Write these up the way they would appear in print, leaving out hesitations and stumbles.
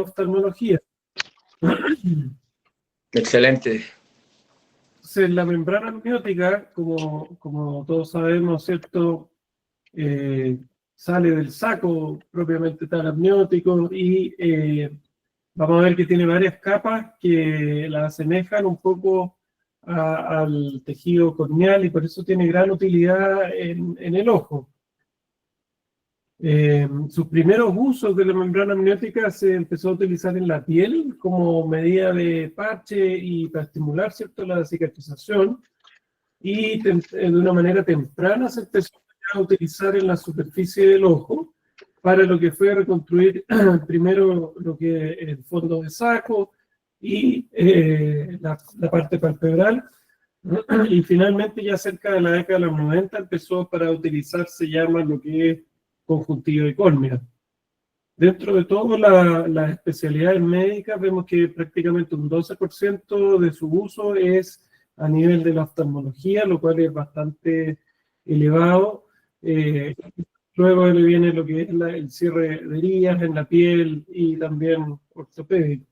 oftalmología. Excelente. Entonces, la membrana amniótica, como todos sabemos, ¿cierto? Sale del saco propiamente tal amniótico y vamos a ver que tiene varias capas que la asemejan un poco al tejido corneal y por eso tiene gran utilidad en el ojo. Sus primeros usos de la membrana amniótica se empezó a utilizar en la piel como medida de parche y para estimular, ¿cierto?, la cicatrización, y de una manera temprana se empezó a utilizar en la superficie del ojo para lo que fue reconstruir primero lo que es el fondo de saco y la parte palpebral, y finalmente ya cerca de la década de los 90 empezó para utilizarse ya más lo que es conjuntivo y córnea. Dentro de todas las especialidades médicas vemos que prácticamente un 12% de su uso es a nivel de la oftalmología, lo cual es bastante elevado. Luego le viene lo que es el cierre de heridas en la piel y también ortopédico.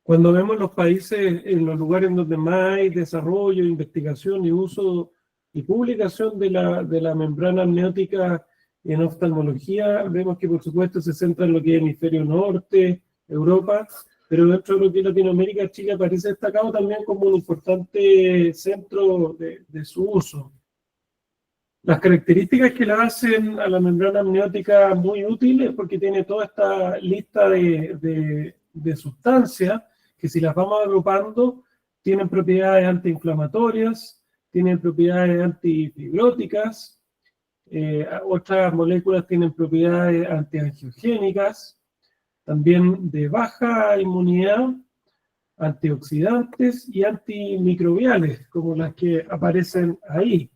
Cuando vemos los países, en los lugares donde más hay desarrollo, investigación y uso y publicación de la membrana amniótica en oftalmología, vemos que por supuesto se centra en lo que es hemisferio norte, Europa, pero dentro de lo que es Latinoamérica, Chile aparece destacado también como un importante centro de su uso. Las características que la hacen a la membrana amniótica muy útil es porque tiene toda esta lista de sustancias que, si las vamos agrupando, tienen propiedades antiinflamatorias, tienen propiedades antifibróticas, otras moléculas tienen propiedades antiangiogénicas, también de baja inmunidad, antioxidantes y antimicrobiales, como las que aparecen ahí.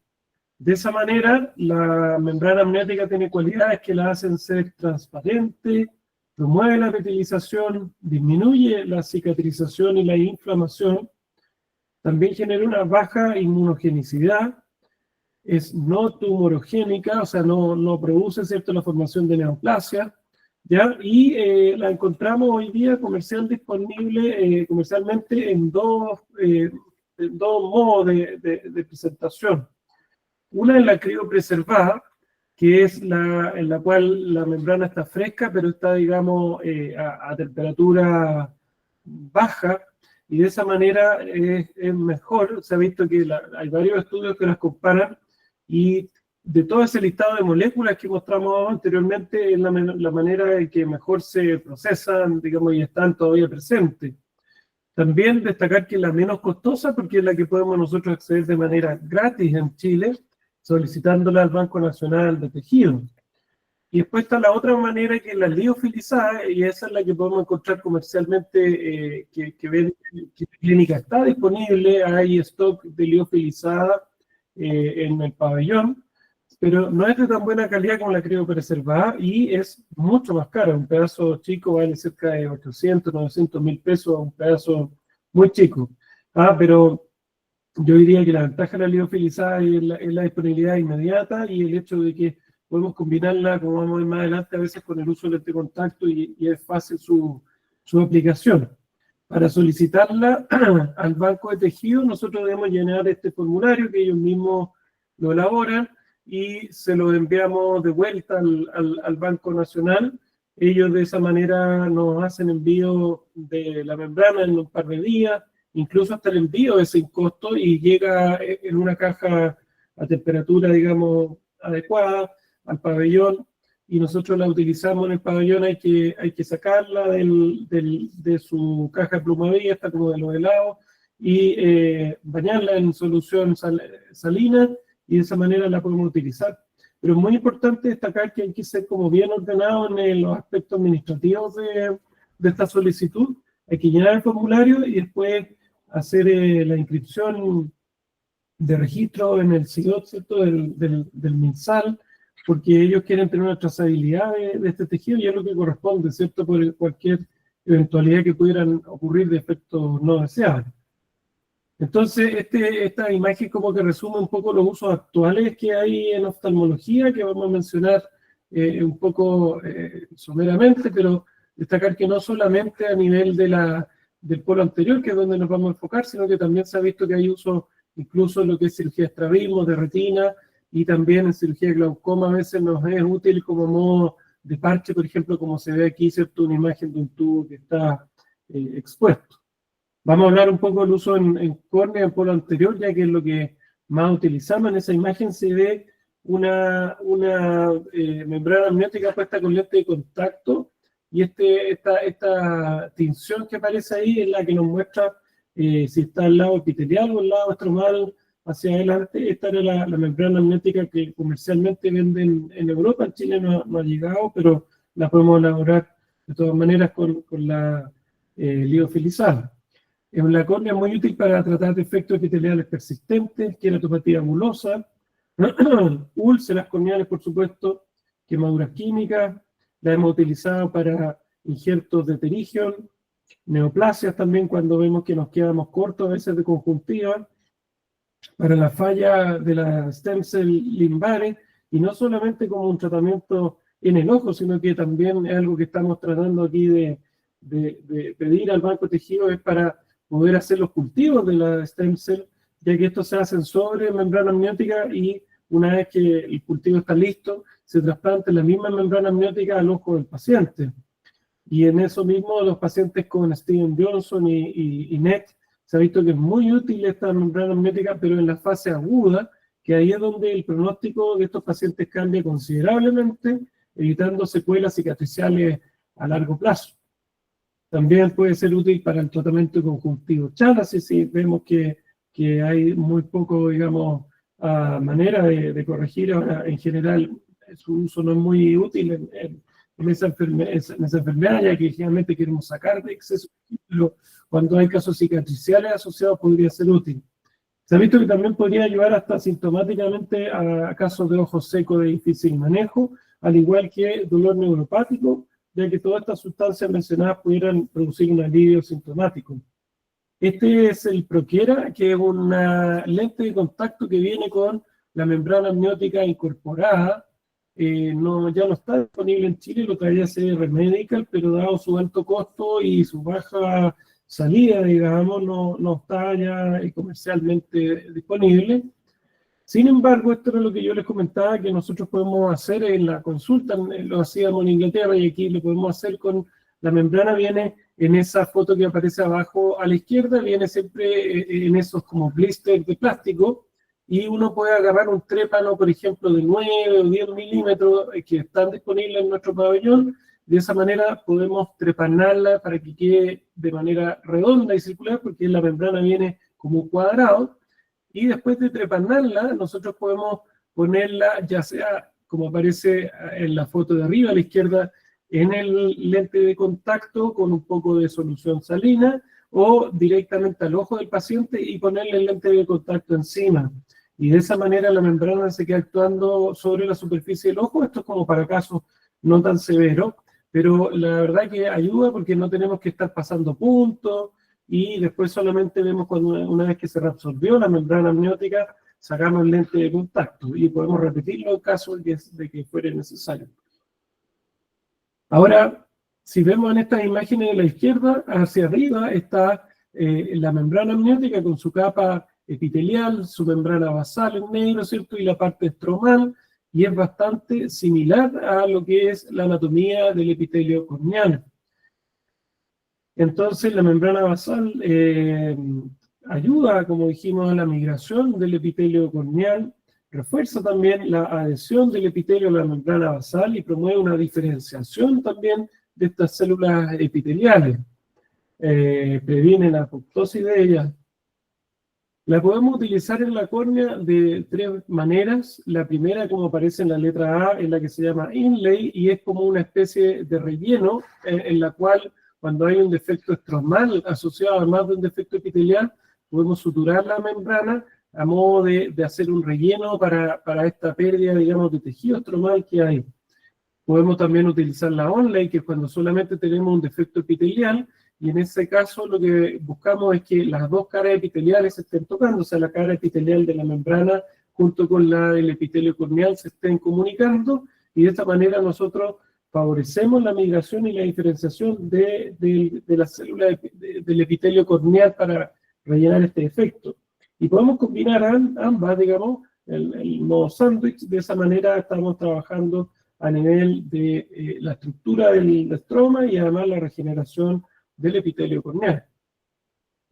De esa manera, la membrana amniótica tiene cualidades que la hacen ser transparente, promueve la petilización, disminuye la cicatrización y la inflamación, también genera una baja inmunogenicidad, es no tumorogénica, o sea, no produce, ¿cierto?, la formación de neoplasia, ¿ya? Y la encontramos hoy día comercialmente en dos modos de presentación. Una es la criopreservada, que es en la cual la membrana está fresca, pero está, digamos, a temperatura baja, y de esa manera es mejor. Se ha visto que hay varios estudios que las comparan, y de todo ese listado de moléculas que mostramos anteriormente, es la manera en que mejor se procesan, digamos, y están todavía presentes. También destacar que es la menos costosa, porque es la que podemos nosotros acceder de manera gratis en Chile, solicitándola al Banco Nacional de Tejidos. Y después está la otra manera, que es la liofilizada, y esa es la que podemos encontrar comercialmente, que la clínica está disponible. Hay stock de liofilizada en el pabellón, pero no es de tan buena calidad como la criopreservada y es mucho más cara. Un pedazo chico vale cerca de 800, 900 mil pesos, un pedazo muy chico. Pero yo diría que la ventaja de la liofilizada es la disponibilidad inmediata y el hecho de que podemos combinarla, como vamos a ver más adelante, a veces con el uso del lente de contacto, y es fácil su aplicación. Para solicitarla al banco de tejidos, nosotros debemos llenar este formulario que ellos mismos lo elaboran y se lo enviamos de vuelta al Banco Nacional. Ellos de esa manera nos hacen envío de la membrana en un par de días, incluso hasta el envío es sin costo y llega en una caja a temperatura, digamos, adecuada al pabellón, y nosotros la utilizamos en el pabellón. Hay que sacarla de su caja de Plumavit, hasta como de los helados, y bañarla en solución salina, y de esa manera la podemos utilizar. Pero es muy importante destacar que hay que ser como bien ordenado en los aspectos administrativos de esta solicitud. Hay que llenar el formulario y después hacer la inscripción de registro en el SIGOT, ¿cierto?, del MinSal, porque ellos quieren tener una trazabilidad de este tejido, y es lo que corresponde, ¿cierto?, por cualquier eventualidad que pudieran ocurrir de efectos no deseados. Entonces, esta imagen como que resume un poco los usos actuales que hay en oftalmología, que vamos a mencionar un poco someramente, pero destacar que no solamente a nivel del polo anterior, que es donde nos vamos a enfocar, sino que también se ha visto que hay uso incluso en lo que es cirugía de estrabismo, de retina, y también en cirugía de glaucoma a veces nos es útil como modo de parche, por ejemplo, como se ve aquí, ¿cierto? Una imagen de un tubo que está expuesto. Vamos a hablar un poco del uso en córnea, en polo anterior, ya que es lo que más utilizamos. En esa imagen se ve una membrana amniótica puesta con lente de contacto, y esta tinción que aparece ahí es la que nos muestra si está al lado epitelial o al lado estromal hacia adelante. Esta era la membrana amniótica que comercialmente venden en Europa. En Chile no ha llegado, pero la podemos elaborar de todas maneras con la liofilizada. La córnea es muy útil para tratar defectos epiteliales persistentes, queratopatía bulosa, úlceras corneales, por supuesto, quemaduras químicas. La hemos utilizado para injertos de pterygium, neoplasias también cuando vemos que nos quedamos cortos a veces de conjuntiva, para la falla de la stem cell limbares, y no solamente como un tratamiento en el ojo, sino que también es algo que estamos tratando aquí de pedir al banco de tejidos, es para poder hacer los cultivos de la stem cell, ya que estos se hacen sobre membrana amniótica y una vez que el cultivo está listo, se trasplanta la misma membrana amniótica al ojo del paciente. Y en eso mismo, los pacientes con Steven Johnson y NET, se ha visto que es muy útil esta membrana amniótica, pero en la fase aguda, que ahí es donde el pronóstico de estos pacientes cambia considerablemente, evitando secuelas cicatriciales a largo plazo. También puede ser útil para el tratamiento de conjuntivo Chagas, si vemos que hay muy poco, digamos, manera de corregir. Ahora, en general, su uso no es muy útil en esa enfermedad, ya que generalmente queremos sacar de exceso, pero cuando hay casos cicatriciales asociados podría ser útil. Se ha visto que también podría ayudar hasta sintomáticamente a casos de ojo seco de difícil manejo, al igual que dolor neuropático, ya que todas estas sustancias mencionadas pudieran producir un alivio sintomático. Este es el Proquera, que es una lente de contacto que viene con la membrana amniótica incorporada. Ya no está disponible en Chile, lo traía CR Medical, pero dado su alto costo y su baja salida, digamos, no está ya comercialmente disponible. Sin embargo, esto era lo que yo les comentaba, que nosotros podemos hacer en la consulta, lo hacíamos en Inglaterra y aquí lo podemos hacer con la membrana. Viene en esa foto que aparece abajo a la izquierda, viene siempre en esos como blisters de plástico, y uno puede agarrar un trépano, por ejemplo, de 9 o 10 milímetros que están disponibles en nuestro pabellón. De esa manera podemos trepanarla para que quede de manera redonda y circular, porque la membrana viene como un cuadrado. Y después de trepanarla, nosotros podemos ponerla, ya sea como aparece en la foto de arriba a la izquierda, en el lente de contacto con un poco de solución salina, o directamente al ojo del paciente y ponerle el lente de contacto encima. Y de esa manera la membrana se queda actuando sobre la superficie del ojo. Esto es como para casos no tan severos, pero la verdad que ayuda porque no tenemos que estar pasando puntos, y después solamente vemos cuando una vez que se reabsorbió la membrana amniótica, sacamos el lente de contacto y podemos repetirlo en caso de que fuera necesario. Ahora, si vemos en estas imágenes de la izquierda, hacia arriba está la membrana amniótica con su capa epitelial, su membrana basal en negro, ¿cierto? Y la parte estromal, y es bastante similar a lo que es la anatomía del epitelio corneal. Entonces, la membrana basal ayuda, como dijimos, a la migración del epitelio corneal, refuerza también la adhesión del epitelio a la membrana basal y promueve una diferenciación también de estas células epiteliales. Previene la apoptosis de ellas. La podemos utilizar en la córnea de 3 maneras. La primera, como aparece en la letra A, es la que se llama inlay, y es como una especie de relleno en la cual, cuando hay un defecto estromal asociado a más de un defecto epitelial, podemos suturar la membrana a modo de hacer un relleno para esta pérdida, digamos, de tejido estromal que hay. Podemos también utilizar la onlay, que es cuando solamente tenemos un defecto epitelial, y en ese caso lo que buscamos es que las dos caras epiteliales se estén tocando, o sea, la cara epitelial de la membrana junto con la del epitelio corneal se estén comunicando, y de esta manera nosotros favorecemos la migración y la diferenciación de las células del epitelio corneal para rellenar este efecto. Y podemos combinar ambas, digamos, el modo sándwich. De esa manera estamos trabajando a nivel de la estructura del estroma y además la regeneración del epitelio corneal.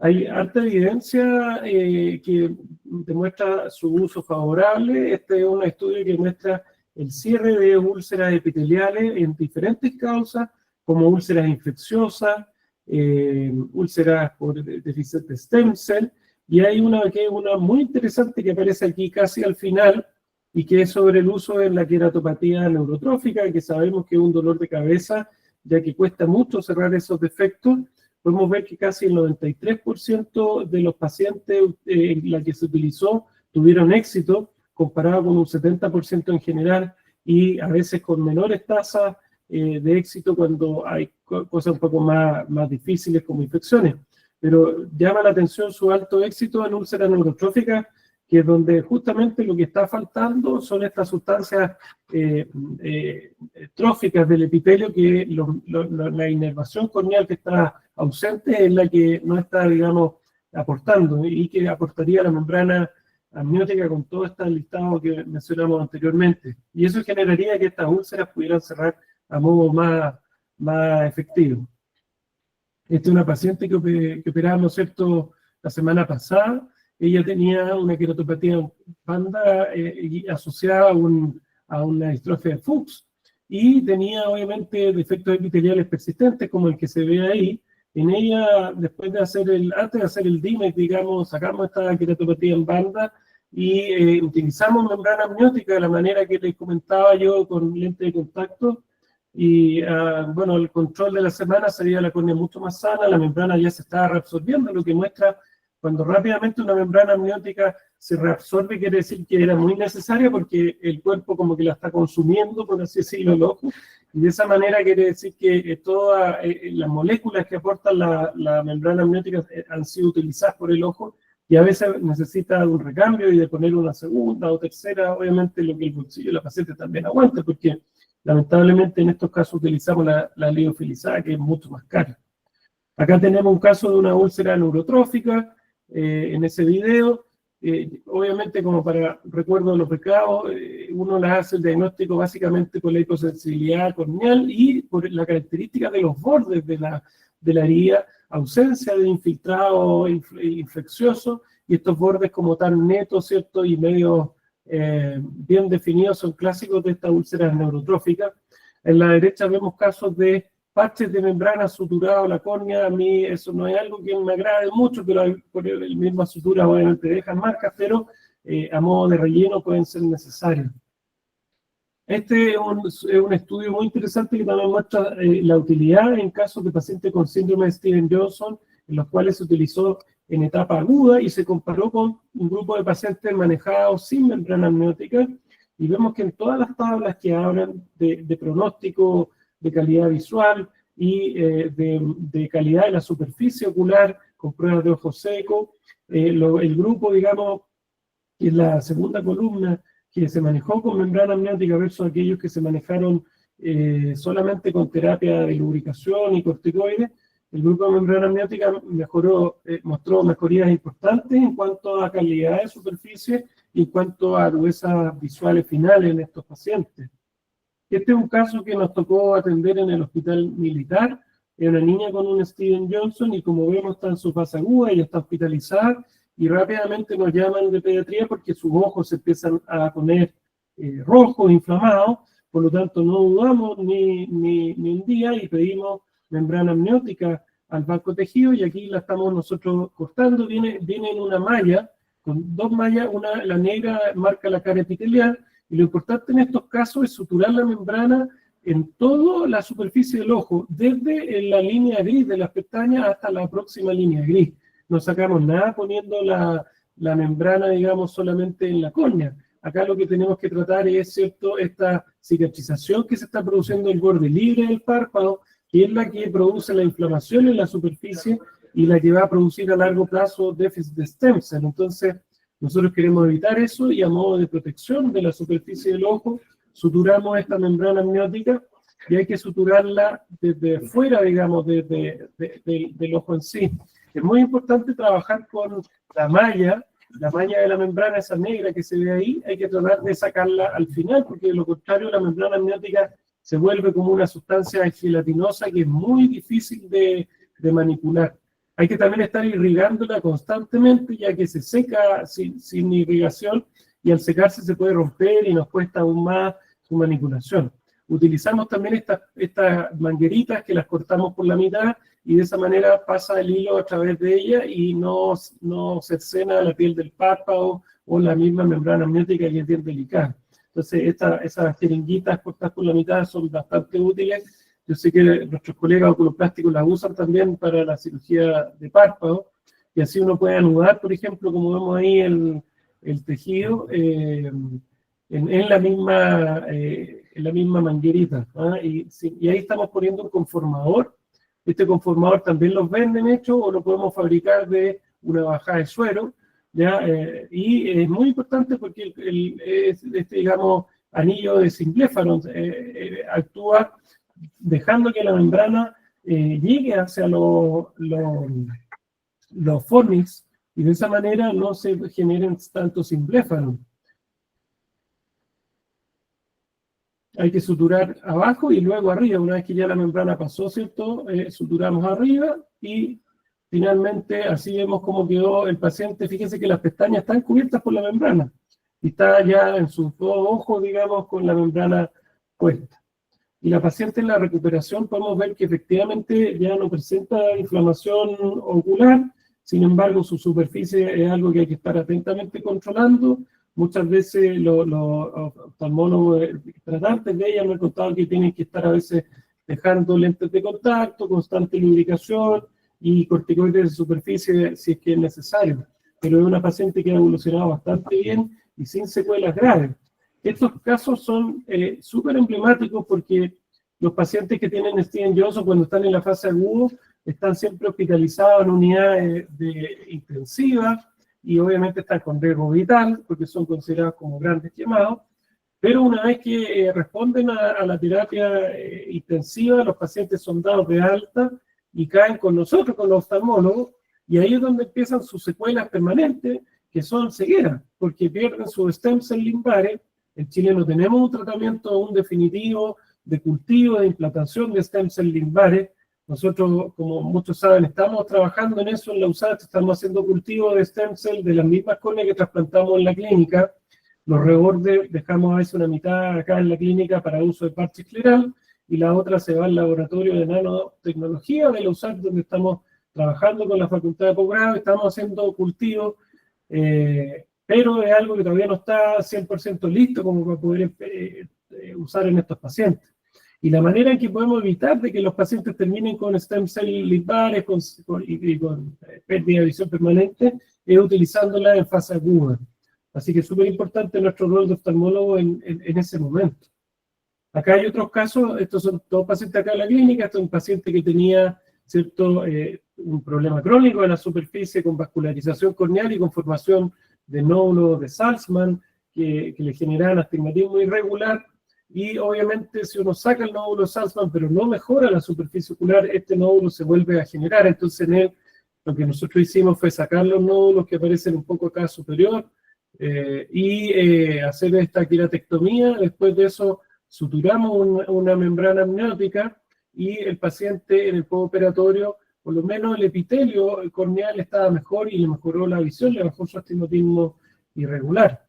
Hay harta evidencia que demuestra su uso favorable. Este es un estudio que muestra el cierre de úlceras epiteliales en diferentes causas, como úlceras infecciosas, úlceras por déficit de stem cell, y hay una que es una muy interesante que aparece aquí casi al final, y que es sobre el uso en la queratopatía neurotrófica, que sabemos que es un dolor de cabeza, ya que cuesta mucho cerrar esos defectos. Podemos ver que casi el 93% de los pacientes en la que se utilizó tuvieron éxito, comparado con un 70% en general, y a veces con menores tasas de éxito cuando hay cosas un poco más difíciles como infecciones. Pero llama la atención su alto éxito en úlceras neurotróficas, que es donde justamente lo que está faltando son estas sustancias tróficas del epitelio, que la inervación corneal que está ausente es la que no está, digamos, aportando, y que aportaría la membrana amniótica con todo este listado que mencionamos anteriormente. Y eso generaría que estas úlceras pudieran cerrar a modo más efectivo. Esta es una paciente que operamos, ¿cierto?, la semana pasada. Ella tenía una queratopatía panda asociada a una distrofia de Fuchs, y tenía obviamente defectos epiteliales persistentes como el que se ve ahí. En ella, después de antes de hacer el DIMEC, digamos, sacamos esta queratopatía en banda y utilizamos membrana amniótica de la manera que les comentaba yo, con lente de contacto. Y bueno, el control de la semana sería la córnea mucho más sana, la membrana ya se estaba reabsorbiendo, lo que muestra cuando rápidamente una membrana amniótica se reabsorbe, quiere decir que era muy necesaria porque el cuerpo como que la está consumiendo, por así decirlo, el ojo, y de esa manera quiere decir que todas las moléculas que aportan la membrana amniótica han sido utilizadas por el ojo, y a veces necesita un recambio y de poner una segunda o tercera, obviamente lo que el bolsillo de la paciente también aguanta, porque lamentablemente en estos casos utilizamos la liofilizada, que es mucho más cara. Acá tenemos un caso de una úlcera neurotrófica en ese video. Obviamente, como para recuerdo de los pecados, uno las hace el diagnóstico básicamente por la hiposensibilidad corneal y por la característica de los bordes de la herida, ausencia de infiltrado infeccioso, y estos bordes como tan netos, ¿cierto?, y medio bien definidos, son clásicos de estas úlceras neurotróficas. En la derecha vemos casos de parches de membrana suturado a la córnea. A mí eso no es algo que me agrade mucho, pero por el misma sutura obviamente dejan marcas, pero a modo de relleno pueden ser necesarios. Este es un estudio muy interesante que también muestra la utilidad en casos de pacientes con síndrome de Stevens-Johnson, en los cuales se utilizó en etapa aguda y se comparó con un grupo de pacientes manejados sin membrana amniótica, y vemos que en todas las tablas que hablan de pronóstico, de calidad visual y de calidad de la superficie ocular con pruebas de ojo seco, el grupo, digamos, que es la segunda columna, que se manejó con membrana amniótica versus aquellos que se manejaron solamente con terapia de lubricación y corticoides, el grupo de membrana amniótica mostró mejorías importantes en cuanto a calidad de superficie y en cuanto a agudezas visuales finales en estos pacientes. Este es un caso que nos tocó atender en el hospital militar. Es una niña con un Stevens-Johnson y, como vemos, está en su fase aguda y está hospitalizada, y rápidamente nos llaman de pediatría porque sus ojos se empiezan a poner rojos, inflamados. Por lo tanto, no dudamos ni un día y pedimos membrana amniótica al banco tejido, y aquí la estamos nosotros cortando. Viene en una malla, con dos mallas, la negra marca la cara epitelial, y lo importante en estos casos es suturar la membrana en toda la superficie del ojo, desde la línea gris de las pestañas hasta la próxima línea gris. No sacamos nada poniendo la membrana, digamos, solamente en la córnea. Acá lo que tenemos que tratar es, ¿cierto?, esta cicatrización que se está produciendo en el borde libre del párpado, que es la que produce la inflamación en la superficie y la que va a producir a largo plazo déficit de stem cell. Entonces, nosotros queremos evitar eso, y a modo de protección de la superficie del ojo, suturamos esta membrana amniótica y hay que suturarla desde fuera, digamos, del ojo en sí. Es muy importante trabajar con la malla de la membrana, esa negra que se ve ahí, hay que tratar de sacarla al final, porque de lo contrario la membrana amniótica se vuelve como una sustancia gelatinosa que es muy difícil de manipular. Hay que también estar irrigándola constantemente, ya que se seca sin irrigación, y al secarse se puede romper y nos cuesta aún más su manipulación. Utilizamos también estas mangueritas que las cortamos por la mitad, y de esa manera pasa el hilo a través de ella y no cercena la piel del párpado o la misma membrana amniótica, que es bien delicada. Entonces, esas jeringuitas cortadas por la mitad son bastante útiles. Yo sé que nuestros colegas oculoplásticos las usan también para la cirugía de párpado, y así uno puede anudar, por ejemplo, como vemos ahí el tejido en la misma manguerita, ¿ah? Y ahí estamos poniendo un conformador. Este conformador también los venden hechos o lo podemos fabricar de una bajada de suero, ¿ya? Y es muy importante porque digamos, anillo de Symblepharon actúa dejando que la membrana llegue hacia los fornix, y de esa manera no se generen tantos Symblepharon. Hay que suturar abajo y luego arriba. Una vez que ya la membrana pasó, ¿cierto? Suturamos arriba y finalmente así vemos cómo quedó el paciente. Fíjense que las pestañas están cubiertas por la membrana y está ya en sus dos ojos, digamos, con la membrana puesta. Y la paciente en la recuperación podemos ver que efectivamente ya no presenta inflamación ocular. Sin embargo, su superficie es algo que hay que estar atentamente controlando. Muchas veces los oftalmólogos tratantes de ella me han contado que tienen que estar a veces dejando lentes de contacto, constante lubricación y corticoides de superficie si es que es necesario. Pero es una paciente que ha evolucionado bastante bien y sin secuelas graves. Estos casos son súper emblemáticos porque los pacientes que tienen Stevens Johnson cuando están en la fase aguda están siempre hospitalizados en unidades intensivas, y obviamente están con riesgo vital porque son considerados como grandes quemados, pero una vez que responden a la terapia intensiva, los pacientes son dados de alta y caen con nosotros, con los oftalmólogos, y ahí es donde empiezan sus secuelas permanentes, que son cegueras, porque pierden su stem cell limbares. En Chile no tenemos un tratamiento aún definitivo de cultivo, de implantación de stem cell limbares. Nosotros, como muchos saben, estamos trabajando en eso en la USACH, estamos haciendo cultivo de stem cell de las mismas córneas que trasplantamos en la clínica. Los rebordes dejamos a veces una mitad acá en la clínica para uso de parche escleral, y la otra se va al laboratorio de nanotecnología de la USACH, donde estamos trabajando con la facultad de posgrado, estamos haciendo cultivo, pero es algo que todavía no está 100% listo como para poder usar en estos pacientes. Y la manera en que podemos evitar de que los pacientes terminen con stem cell limbares y con pérdida de visión permanente es utilizándola en fase aguda. Así que es súper importante nuestro rol de oftalmólogo en ese momento. Acá hay otros casos, estos son todos pacientes acá en la clínica. Este es un paciente que tenía, ¿cierto?, un problema crónico de la superficie con vascularización corneal y con formación de nódulos de Salzmann que le generaban astigmatismo irregular. Y obviamente si uno saca el nódulo de Salzmann pero no mejora la superficie ocular, este nódulo se vuelve a generar. Entonces lo que nosotros hicimos fue sacar los nódulos que aparecen un poco acá superior y hacer esta queratectomía. Después de eso suturamos una membrana amniótica y el paciente en el postoperatorio, por lo menos el epitelio corneal estaba mejor y le mejoró la visión, le bajó su astigmatismo irregular.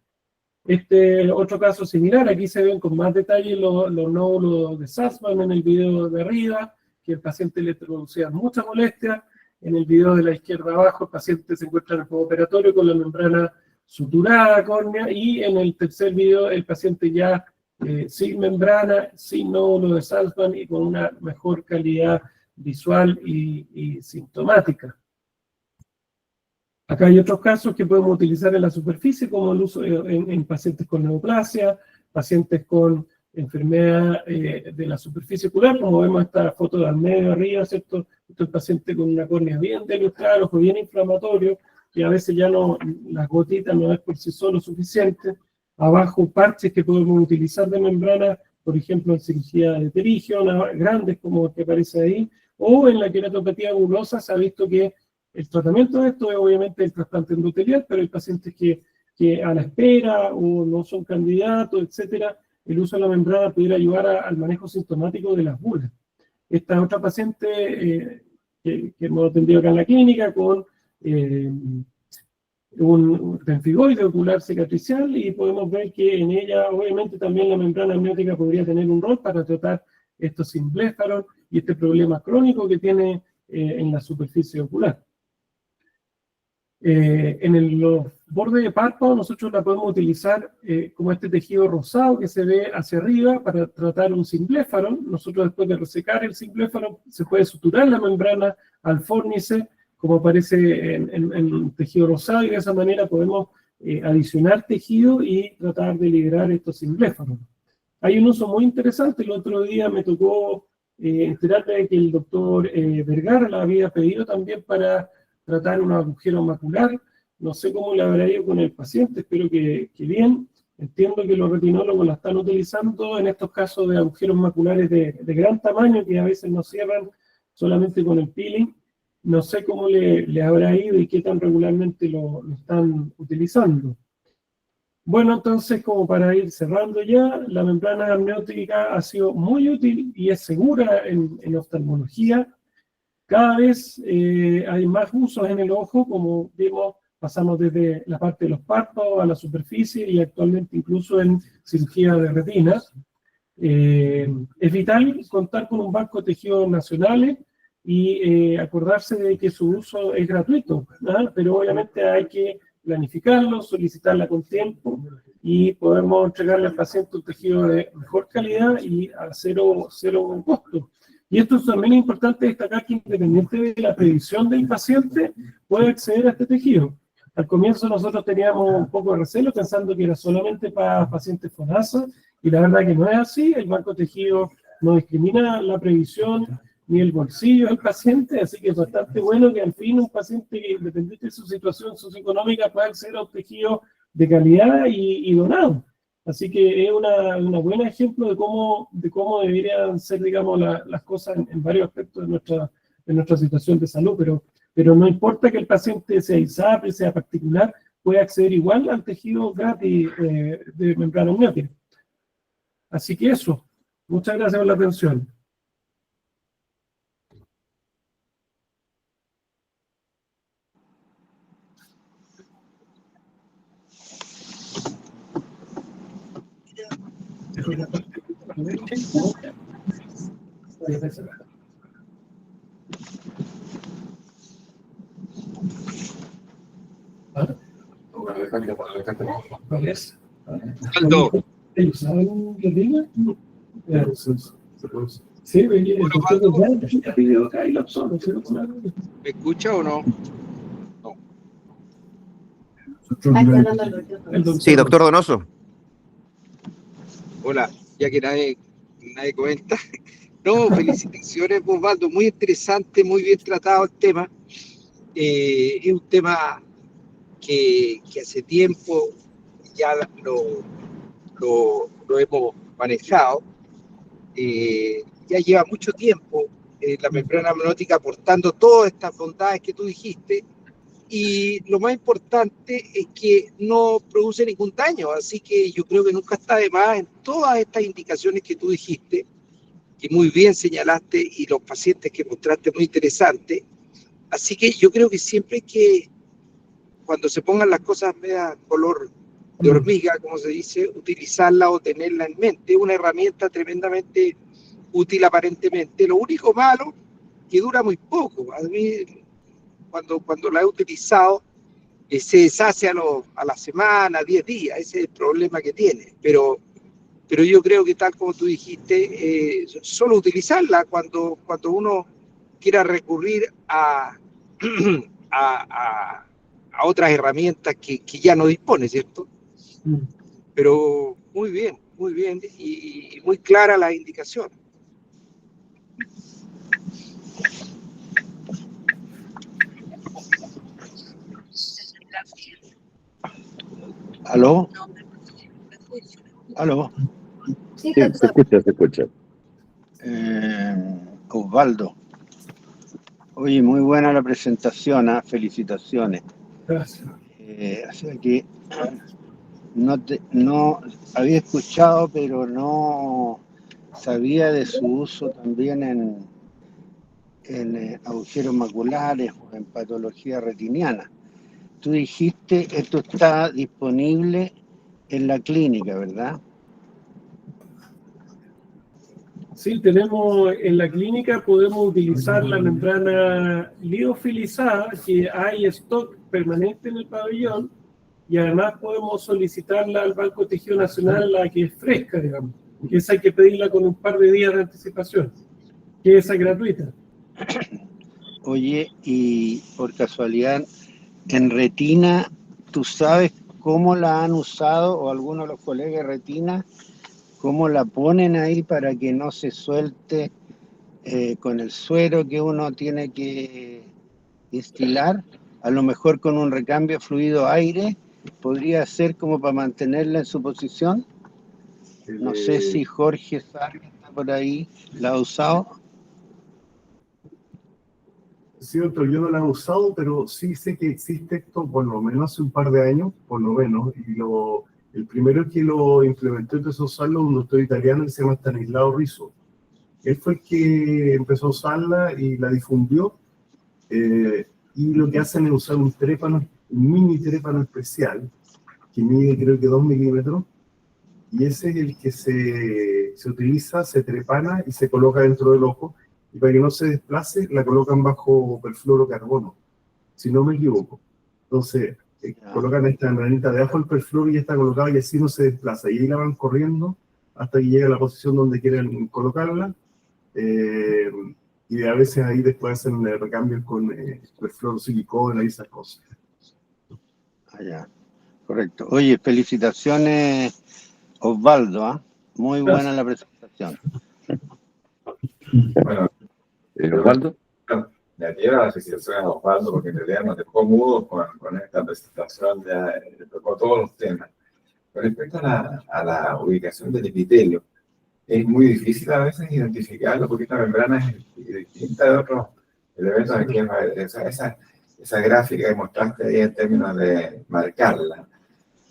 Este otro caso similar, aquí se ven con más detalle los nódulos de Salzmann en el video de arriba, que el paciente le producía mucha molestia. En el video de la izquierda abajo, el paciente se encuentra en el postoperatorio con la membrana suturada córnea, y en el tercer video el paciente ya sin membrana, sin nódulo de Salzmann y con una mejor calidad visual y sintomática. Acá hay otros casos que podemos utilizar en la superficie, como el uso en pacientes con neoplasia, pacientes con enfermedad de la superficie ocular, como vemos esta foto de al medio arriba, ¿cierto? Este es el paciente con una córnea bien delicada, ojo bien inflamatorio, que a veces ya no, las gotitas no es por sí solo suficiente. abajo parches que podemos utilizar de membrana, por ejemplo, en cirugía de pterigio, grandes como el que aparece ahí, o en la queratopatía agulosa se ha visto que el tratamiento de esto es obviamente el trasplante endotelial, pero hay pacientes que a la espera o no son candidatos, etcétera, el uso de la membrana pudiera ayudar al manejo sintomático de las bulas. Esta otra paciente que hemos atendido acá en la clínica con un pemfigoide ocular cicatricial, y podemos ver que en ella obviamente también la membrana amniótica podría tener un rol para tratar estos simbléfaros y este problema crónico que tiene en la superficie ocular. En los bordes de párpado nosotros la podemos utilizar como este tejido rosado que se ve hacia arriba para tratar un simbléfaro. Nosotros después de resecar el simbléfaro se puede suturar la membrana al fórnice como aparece en un tejido rosado, y de esa manera podemos adicionar tejido y tratar de liberar estos simbléfaros. Hay un uso muy interesante. El otro día me tocó enterarme de que el doctor Vergara la había pedido también para tratar un agujero macular. No sé cómo le habrá ido con el paciente, espero que bien. Entiendo que los retinólogos la están utilizando en estos casos de agujeros maculares de gran tamaño que a veces no cierran solamente con el peeling. No sé cómo le habrá ido y qué tan regularmente lo están utilizando. Bueno, entonces, como para ir cerrando ya, la membrana amniótica ha sido muy útil y es segura en oftalmología. Cada vez hay más usos en el ojo, como vimos, pasamos desde la parte de los párpados a la superficie y actualmente incluso en cirugía de retina. Es vital contar con un banco de tejidos nacionales y acordarse de que su uso es gratuito, ¿no? Pero obviamente hay que planificarlo, solicitarla con tiempo, y podemos entregarle al paciente un tejido de mejor calidad y a cero costo. Y esto también es importante destacar, que independiente de la previsión del paciente, puede acceder a este tejido. Al comienzo nosotros teníamos un poco de recelo pensando que era solamente para pacientes FONASA, y la verdad que no es así. El banco de tejido no discrimina la previsión ni el bolsillo del paciente, así que es bastante bueno que al fin un paciente que, independiente de su situación socioeconómica, pueda acceder a un tejido de calidad y donado. Así que es un buen ejemplo de cómo deberían ser, digamos, las cosas en varios aspectos de nuestra situación de salud, pero no importa que el paciente sea ISAPRE, sea particular, puede acceder igual al tejido gratis de membrana amniótica. Así que eso, muchas gracias por la atención. Aldo. ¿Ellos saben qué diga? Sí, ¿Me escucha o no? Sí, doctor Donoso. Hola, ya que nadie comenta. No, felicitaciones, Osvaldo, muy interesante, muy bien tratado el tema. Es un tema que hace tiempo ya lo hemos manejado. Ya lleva mucho tiempo la membrana amniótica aportando todas estas bondades que tú dijiste, y lo más importante es que no produce ningún daño, así que yo creo que nunca está de más en todas estas indicaciones que tú dijiste, que muy bien señalaste, y los pacientes que mostraste muy interesantes. Así que yo creo que siempre que, cuando se pongan las cosas media color de hormiga, como se dice, utilizarla o tenerla en mente. Es una herramienta tremendamente útil aparentemente. Lo único malo, que dura muy poco. A mí, cuando la he utilizado, se deshace a la semana, 10 días. Ese es el problema que tiene. Pero yo creo que, tal como tú dijiste, solo utilizarla cuando uno quiera recurrir a otras herramientas que ya no dispone, ¿cierto? Pero muy bien, y muy clara la indicación. ¿Aló? Aló. Sí, Sí, se escucha, se escucha. Osvaldo. Oye, muy buena la presentación, ¿ah? Felicitaciones. Gracias. Así que no había escuchado, pero no sabía de su uso también en agujeros maculares o en patología retiniana. Tú dijiste, esto está disponible en la clínica, ¿verdad? Sí, tenemos en la clínica, podemos utilizar la membrana liofilizada, que hay stock permanente en el pabellón, y además podemos solicitarla al Banco de Tejido Nacional, la que es fresca, digamos, que esa hay que pedirla con un par de días de anticipación, que esa es gratuita. Oye, y por casualidad, en retina, ¿tú sabes cómo la han usado o algunos de los colegas de retina, cómo la ponen ahí para que no se suelte con el suero que uno tiene que instilar? A lo mejor con un recambio fluido-aire, podría ser como para mantenerla en su posición. No sé si Jorge sabe que está por ahí, ¿la ha usado? Cierto, yo no la he usado, pero sí sé que existe esto por lo menos hace un par de años, por lo menos, y el primero que lo implementó, empezó a usarlo, un doctor italiano que se llama Stanislao Rizzo. Él fue el que empezó a usarla y la difundió, y lo que hacen es usar un mini trépano especial, que mide creo que 2 milímetros, y ese es el que se utiliza, se trepana y se coloca dentro del ojo, y para que no se desplace, la colocan bajo perfluorocarbono, si no me equivoco. Entonces, colocan esta membranita debajo del perfluoro y ya está colocada y así no se desplaza. Y ahí la van corriendo hasta que llega a la posición donde quieren colocarla. Y a veces ahí después hacen recambios con perfluorosilicona y esas cosas. Allá, correcto. Oye, felicitaciones, Osvaldo, ¿ah? Muy buena la presentación. Bueno, Osvaldo. le quiero la felicitación a Osvaldo porque en realidad nos dejó mudos con esta presentación, ya tocó todos los temas. Con respecto a la ubicación del epitelio, es muy difícil a veces identificarlo porque esta membrana es distinta de otros elementos aquí. Esa gráfica que mostraste ahí en términos de marcarla,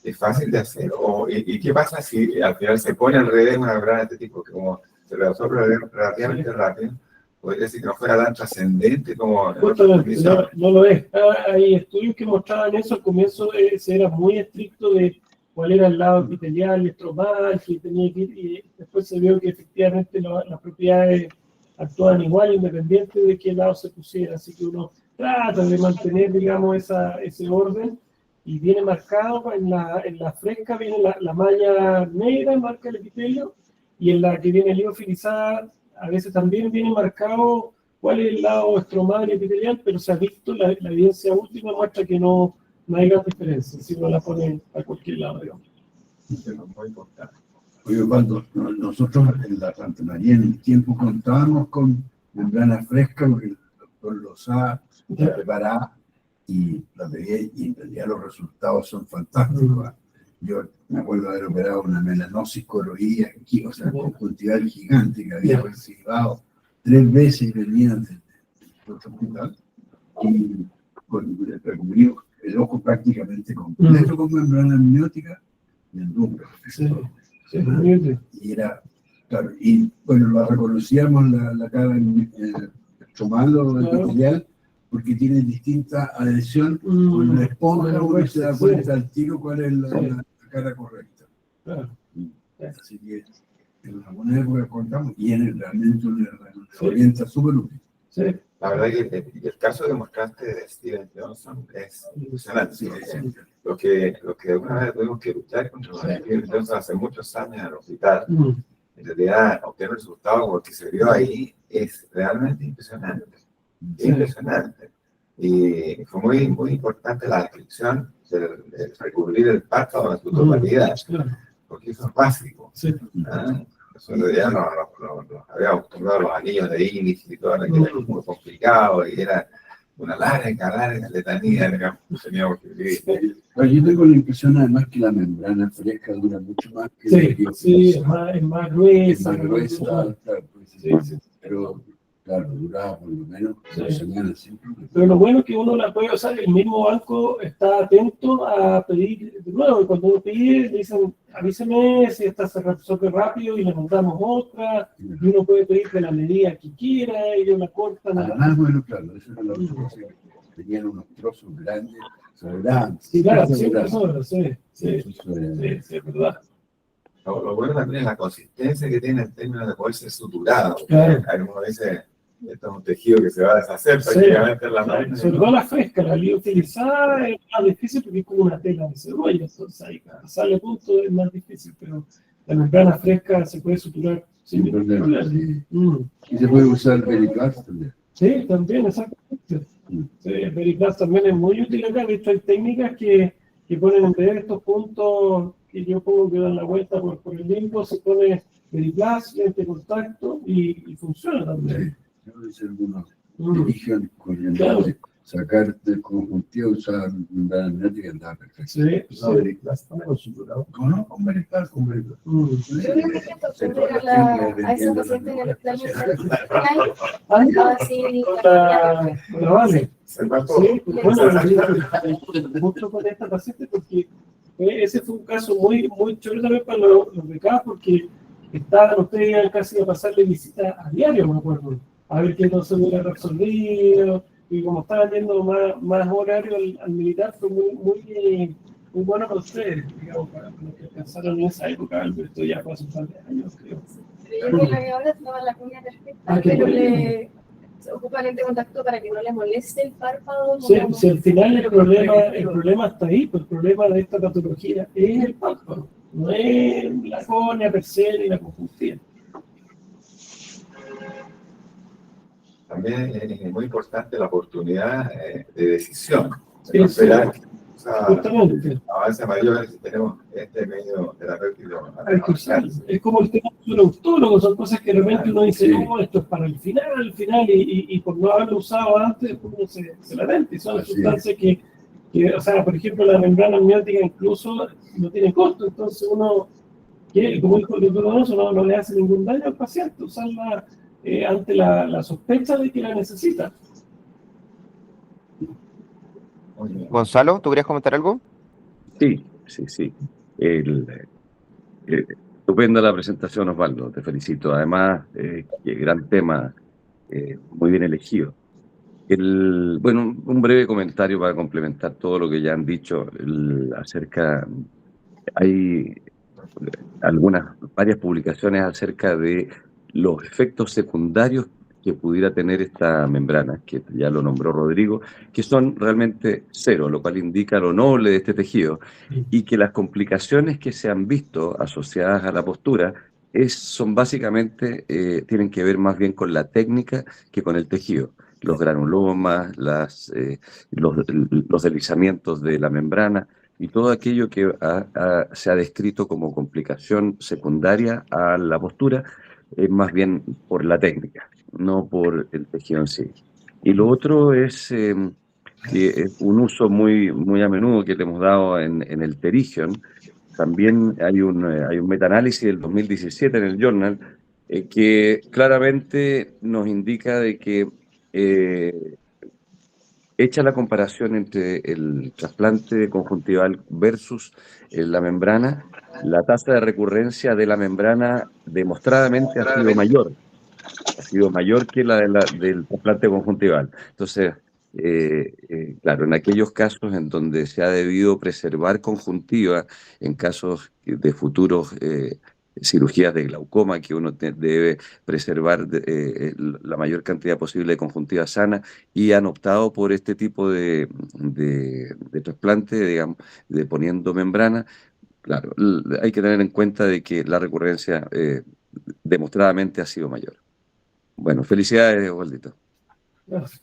es fácil de hacer. ¿Y qué pasa si al final se pone al revés una membrana de este tipo, que como se reabsorbe relativamente rápido? Podría decir que no fuera tan trascendente como no lo es. Hay estudios que mostraban eso. Al comienzo se era muy estricto de cuál era el lado epitelial y estromal, que tenía que ir, y después se vio que efectivamente las propiedades actuaban igual, independiente de qué lado se pusiera. Así que uno trata de mantener, digamos, ese orden, y viene marcado en la fresca, viene la malla negra, marca el epitelio, y en la que viene liofilizada, a veces también viene marcado cuál es el lado estromal y epitelial, pero se ha visto, la evidencia última muestra que no hay gran diferencia si uno la pone a cualquier lado, digamos. es muy importante. Oye, cuando nosotros en la Santa María en el tiempo contábamos con membrana fresca, porque el doctor Lozada la preparaba y la veía, y en realidad los resultados son fantásticos. Yo me acuerdo de haber operado una melanosis coroidea, o sea, conjuntival gigante que había recibido 3 veces y venían del hospital, y recubrí el ojo prácticamente completo con membrana amniótica y el número. Y era, claro, y bueno, lo reconocíamos la cara en el estromal epitelial, porque tiene distinta adhesión con la esponja, uno se da cuenta al tiro cuál es la cara correcta. Así que en una buena época contamos, y realmente una herramienta súper útil. La verdad que el caso que mostraste de Steven Johnson es impresionante. Lo que alguna vez tuvimos que luchar contra Steven Johnson hace muchos años en el hospital, en realidad obtener resultados como el que se vio ahí es realmente impresionante. Impresionante. Y fue muy, muy importante la descripción de recubrir el párpado en su totalidad, porque eso es básico. Nosotros ya nos habíamos acostumbrado a los anillos de índice y todo, que era muy complicado y era una larga letanía, digamos, teníamos que vivir. Pero yo tengo la impresión además que la membrana fresca dura mucho más que la Sí, que sí, usa. es más Es gruesa. más gruesa, claro, pues, Sí, sí. pero claro, duraba por lo menos 2 semanas siempre. Pero lo bueno es que uno la puede usar, el mismo banco está atento a pedir de nuevo, y cuando uno pide, le dicen, avíseme si esta se resuelve rápido y le mandamos otra, y uno puede pedir de la medida que quiera, ellos la cortan. Además, bueno, claro, eso era la otra cosa, que tenían unos trozos grandes, sobraban. Sí, claro, siempre siempre sobraban. sobra, sí, es verdad. Lo bueno también es la consistencia que tiene en términos de poder ser suturado. Claro. Uno dice, esto es un tejido que se va a deshacer Sí, prácticamente en la máquina. sobre todo la fresca, la liofilizada es más difícil porque es como una tela de cebolla, entonces ahí cada sale a punto es más difícil, pero la membrana fresca se puede suturar sin Sin problema, sí. Mm. Y se puede usar Veritas también. Sí, también, exactamente. Sí, el Veritas también es muy útil acá. De hecho, hay técnicas que ponen en vez de estos puntos que yo pongo que dan la vuelta por el limbo, se pone Veritas, lente de contacto y funciona también. Debe ser algunos Mm. eligen con el Claro. de sacar del conjuntivo, usar membrana amniótica y andaba perfecto. Sí, sí. No, Vericlaz también suturado. No, con Veritas, con Veritas. Mm. Yo creo que a esa paciente en el plan así, Con la Vale. Se mató. Sí, bueno, mucho con esta paciente porque ese fue un caso muy chévere también para los becados porque estaban ustedes casi a pasarle visita a diario, me acuerdo, a ver qué no se hubiera resolvido y como estaban yendo más horario al militar fue muy bueno para ustedes, digamos, para los que alcanzaron en esa época, esto ya fue hace un par de años, creo. Yo creo que la que ahora estaba la cuña perfecta, Qué pero bueno. se ocupa lente de contacto para que no le moleste el párpado. Sí, si al final el problema está ahí, pues el problema de esta patología es el párpado, no es la córnea per se ni la conjuntiva. También es muy importante la oportunidad de decisión. Sí, No esperar que Justamente, avance mayor si tenemos este medio terapéutico. hay que usarlo. Es como el tema del odontólogo, son cosas que de repente uno dice, Sí. no, esto es para el final, y por no haberlo usado antes, después uno se la vende. Y son Así sustancias que, o sea, por ejemplo, la membrana amniótica incluso no tiene costo, entonces uno, como dijo el doctor Donoso, no le hace ningún daño al paciente, usarla ante la sospecha de que la necesita. Muy bien. Gonzalo, ¿tú querías comentar algo? Sí. Estupenda la presentación, Osvaldo, te felicito. Además, qué gran tema, muy bien elegido. Bueno, un breve comentario para complementar todo lo que ya han dicho hay varias publicaciones acerca de los efectos secundarios que pudiera tener esta membrana, que ya lo nombró Rodrigo, que son realmente cero, lo cual indica lo noble de este tejido, y que las complicaciones que se han visto asociadas a la postura son básicamente, tienen que ver más bien con la técnica que con el tejido. Los granulomas, los deslizamientos de la membrana y todo aquello que se ha descrito como complicación secundaria a la postura es más bien por la técnica, no por el tejido en sí. Y lo otro es que es un uso muy a menudo que le hemos dado en el pterygium. También hay un metaanálisis del 2017 en el Journal que claramente nos indica de que hecha la comparación entre el trasplante conjuntival versus la membrana, la tasa de recurrencia de la membrana demostradamente ha sido mayor que la del trasplante conjuntival. Entonces, claro, en aquellos casos en donde se ha debido preservar conjuntiva, en casos de futuros cirugías de glaucoma, que uno debe preservar la mayor cantidad posible de conjuntiva sana, y han optado por este tipo de trasplante, digamos, de poniendo membrana. Claro, hay que tener en cuenta de que la recurrencia demostradamente ha sido mayor. Bueno, felicidades, Osvaldito. Gracias.